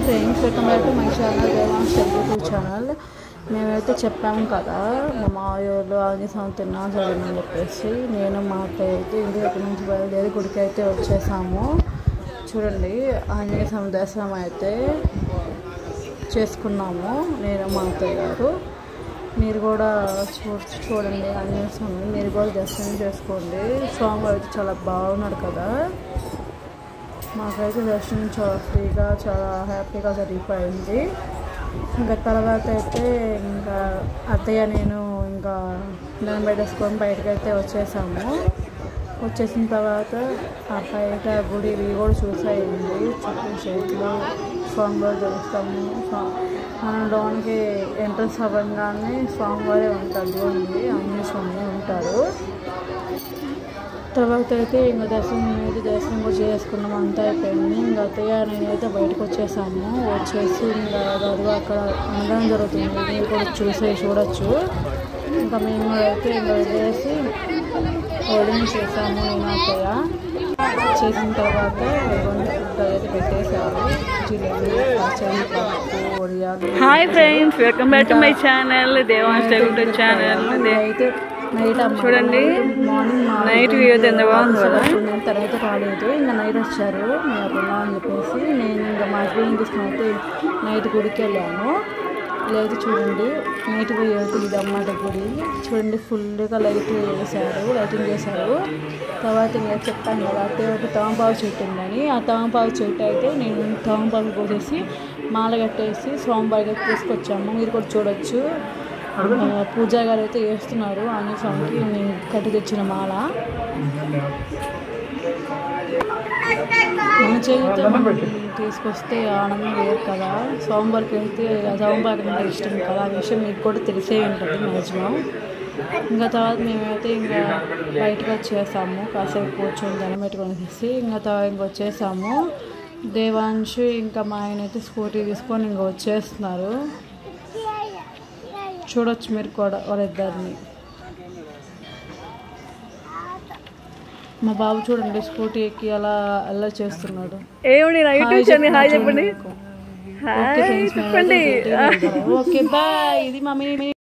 Friends, welcome back to my channel Devansh YouTube channel. మేమైతే చెప్పాము కదా మా మావయ్య వాళ్ళు ఆంజనేయ స్వామి తిన్నాం చదివని చెప్పేసి నేను మా అత్తయ్య అయితే ఇంటి దగ్గర నుంచి బయలుదేరి గుడికి అయితే వచ్చేసాము. చూడండి, ఆంజనేయ స్వామి దర్శనం అయితే చేసుకున్నాము నేను మా అత్తయ్య గారు. మీరు కూడా చూడండి ఆంజనేయ స్వామి, మీరు కూడా దర్శనం చేసుకోండి. స్వామి అయితే చాలా బాగున్నాడు కదా. మాకైతే దర్శనం చాలా ఫ్రీగా చాలా హ్యాపీగా జరిగిపోయింది. ఇంకా తర్వాత అయితే ఇంకా అత్తయ్య నేను ఇంకా దాన్ని పెట్టేసుకొని బయటకు అయితే వచ్చేసాము. వచ్చేసిన తర్వాత ఆ బయట గుడి ఇవి కూడా చూసేయండి. చుట్టూ చెట్లు, స్వామివారు దొరుకుతాము. మనం లోనికి ఎంట్రన్స్ అవ్వగానే స్వామివారే ఉంటారు. చూడండి, ఆంజనేయ స్వామి ఉంటారు. తర్వాత అయితే ఇంకా దర్శనం కూడా చేసుకున్నాం. అంతా అయిపోయింది. ఇంకా అత్తయ్య నేనైతే బయటకు వచ్చేసాము. వచ్చేసి ఇంకా గదిలో అక్కడ అన్నదానం జరుగుతుంది, మీరు కూడా చూడొచ్చు. ఇంకా మేము అయితే ఇంకా వెళ్ళేసి ఓడిని చేసాము. నేను అత్తయ్య చేసిన తర్వాత ఫుడ్ అయితే పెట్టేశారు. జిలేబీ, పచ్చడి, పప్పు, వడియాలు. Hi friends, welcome back to my channel Devansh YouTube channel. అయితే నైట్ చూడండి, నైట్ వ్యూ అయితే ఎంత బాగుంది కదా. తర్వాత రాలేదు, ఇంకా నైట్ వచ్చారు మేము అక్కడ అని చెప్పేసి నేను ఇంకా మా హస్బెండ్ తీసుకుని అయితే నైట్ గుడికి వెళ్ళాను. లేదు చూడండి, నైట్ పోయి అయితే ఇదన్నమాట గుడి. చూడండి, ఫుల్గా లైటింగ్ చేశారు. తర్వాత ఇంకా చెప్పాను కదా అయితే ఒక తమలపాకు చెట్టు ఉందని, ఆ తమలపాకు చెట్టు అయితే నేను తమలపాకు కోసేసి మాల కట్టేసి స్వామివారికి తీసుకొచ్చాము. మీరు కూడా చూడొచ్చు. పూజా గారు అయితే వేస్తున్నారు ఆంజనేయ స్వామికి నేను కట్టి తెచ్చిన మాల. మన చేతితో తీసుకొస్తే ఆనందం వేరు కదా. స్వామివారికి అయితే స్వామివారికి అంటే ఇష్టం కదా. ఆ విషయం మీకు కూడా తెలిసే ఉంటుంది మ్యాక్సిమం. ఇంకా తర్వాత మేమైతే ఇంకా బయటకు వచ్చేసాము. కాసేపు కూర్చొని దండం పెట్టుకొనేసి ఇంకా వచ్చేసాము. దేవాంశ్ ఇంకా మా ఆయన అయితే స్కూటీ తీసుకొని ఇంకా వచ్చేస్తున్నారు. చూడొచ్చు మీరు కూడా వాళ్ళిద్దరిని. మా బాబు చూడండి స్కూటీ ఎక్కి అలా అలా చేస్తున్నాడు. ఓకే బాయ్, ఇది మమ్మీ.